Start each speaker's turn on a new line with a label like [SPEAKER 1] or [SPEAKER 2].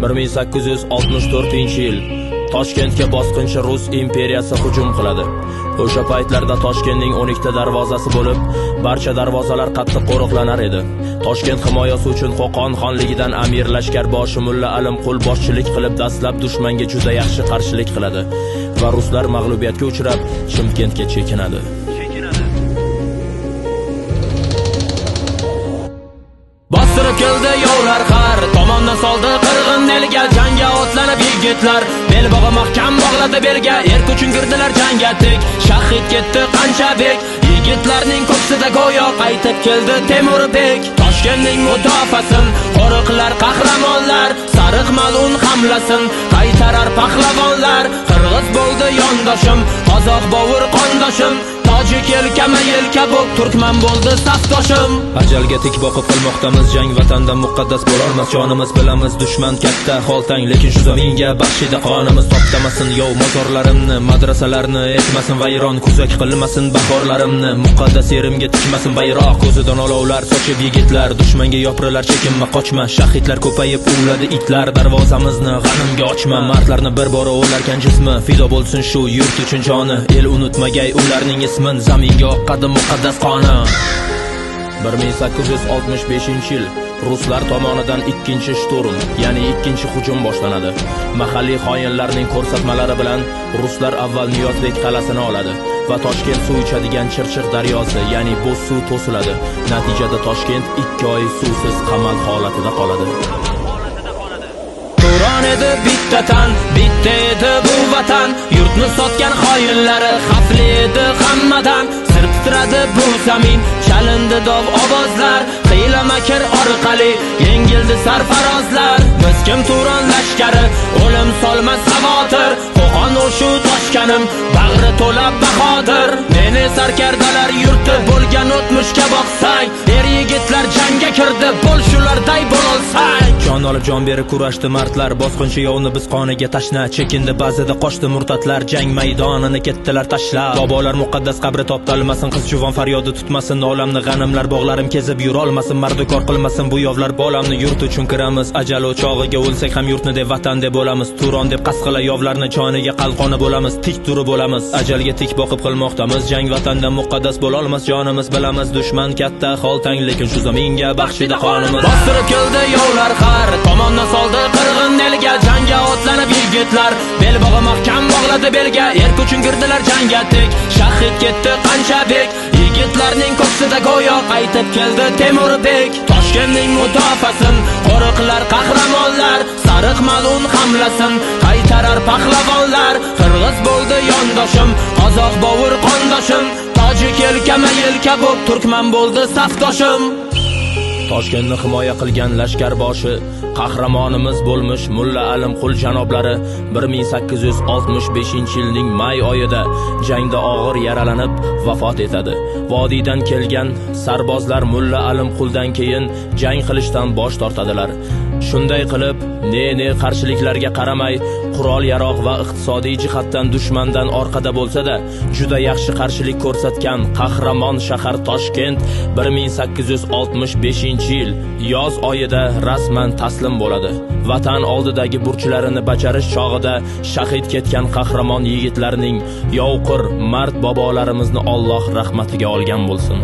[SPEAKER 1] 1864-yil Toshkentga bosqinchi Rus imperiyasi hujum qiladi. O'sha paytlarda Toshkentning 12 ta darvozasi bo'lib, barcha darvozalar qattiq qo'riqlanar edi. Toshkent himoyasi uchun Qo'qon xonligidan amir lashkarboshi Mulla Alimqul boshchilik qilib, dastlab dushmanga juda yaxshi qarshilik qiladi va ruslar mag'lubiyatga uchrab, Chimkentga chekinadi. Bostirib keldi yovlar har tomondan soldi qirg'in elga, jangga otlanib yigitlar belbog'i mahkam bog'ladi belga. Erk uchun girdilar jangga tek, shahid ketdi qancha bek. Yigitlarning ko'ksida go'yo qaytib keldi Temurbek. Toshkentning mudofaasin qo'riqlar qahramonlar, sariq mal'un hamlasin qaytarar pahlavonlar. Qirg'iz bo'ldi yondoshim, qozoq bovur qondoshim, tojik yelkama yelka bo'p turkman bo'ldi safdoshim. Ajalga tik boqib qilmoqdamiz jang, vatandan muqaddas bo'lolmas jonimiz. Bilamiz dushman katta holtang, lekin shu zaminga baxshida qonimiz. Toptamasin yov mozorlarimni, madrasalarni etmasin vayron, kuzak qilmasin bahorlarimni. Muqaddas yerimga tikmasin bayroq, ko'zidan olovlar sochib yigitlar. Dushmanga yopirilar chekinma qochma, shahidlar ko'payib uladi itlar. Darvozamizni g'animga ochma, mardlarni bir bora o'larkan jismi. Fido bo'lsin shu yurt uchun joni, el unutmagay ularning ismin. Zaminga oqqadi muqaddas qoni. 1865-yil ruslar tomonidan ikkinchi shturm, ya'ni ikkinchi hujum boshlanadi. Mahalliy xoinlarning ko'rsatmalari bilan ruslar avval Niyozbek qal'asini oladi va Toshkent suv ichadigan Chirchiq daryosi, ya'ni Bo'zsuv to'siladi. Natijada Toshkent 2 oy suvsiz qamal holatida qoladi. Turon edi bitta tan, bitta edi bu vatan. Yurtni sotgan xoinlari xavfli edi hammadan. Sir titradi bu zamin, chalindi dov ovozlar. Hiyla makr orqali yengildi sarfarozlar. Biz kim Turon lashkari, o'lim solmas xavotir. Qo'qon o'shu Toshkanim, bag'ri to'la bahodir. Meni sarkardalar yurti bo'lgan o'tmishga boqsak, er yigitlar jangga kirdi, bo'l shularday bo'lolsak. Jon olib jon berib kurashdi mardlar, bosqinchi yovni biz qoniga tashna. Chekindi ba'zida qochdi murtatlar, jang maydonini ketdilar tashlab. Bobolar muqaddas qabri toptalmasin, qiz juvon faryodi tutmasin, olamni g'animlar bog'larim kezib yurolmasin. Mardukor qilmasin bu yovlar bolamni, yurt uchun kiramiz. Ajal o'chog'iga o'lsak ham yurtni deb vatan deb bo'lamiz. Turon deb qasqila yovlarni joniga qalqoni bo'lamiz. Tik turib bo'lamiz, ajalga tik boqib qilmoqdamiz jang, vatandan muqaddas bo'lolmas jonimiz. Bilamiz dushman katta holtang, lekin shu zaminga baxshida qonimiz. Bostirib keldi yovlar har tomondan soldi qirg'in elga, jangga otlanib yigitlar belbog'i mahkam bog'ladi belga. Erk uchun girdilar jangga tek, shahid ketdi qancha bek. Yigitlarning ko'ksida go'yo qaytib keldi Temurbek. Toshkentning mudofaasin qo'riqlar qahramonlar, sariq mal'un hamlasin qaytarar pahlavonlar. Qirg'iz bo'ldi yondoshim, qozoq bovur qondoshim, tojik yelkama yelka bo'p turkman bo'ldi safdoshim. Toshkentni himoya qilgan lashkarboshi qahramonimiz bo'lmish Mulla Alimqul janoblari 1865-yilning may oyida jangda og'ir yaralanib vafot etadi. Vodiydan kelgan sarbozlar Mulla Alimquldan keyin jang qilishdan bosh tortadilar. Shunday qilib, ne qarshiliklarga qaramay, qurol yarog' va iqtisodiy jihatdan dushmandan orqada bo'lsa-da, juda yaxshi qarshilik ko'rsatgan qahramon shahar Toshkent 1865-yil yoz oyida rasman taslim bo'ladi. Vatan oldidagi burchlarini bajarish chog'ida shahid ketgan qahramon yigitlarning yovqir mard bobolarimizni Alloh rahmatiga olgan bo'lsin.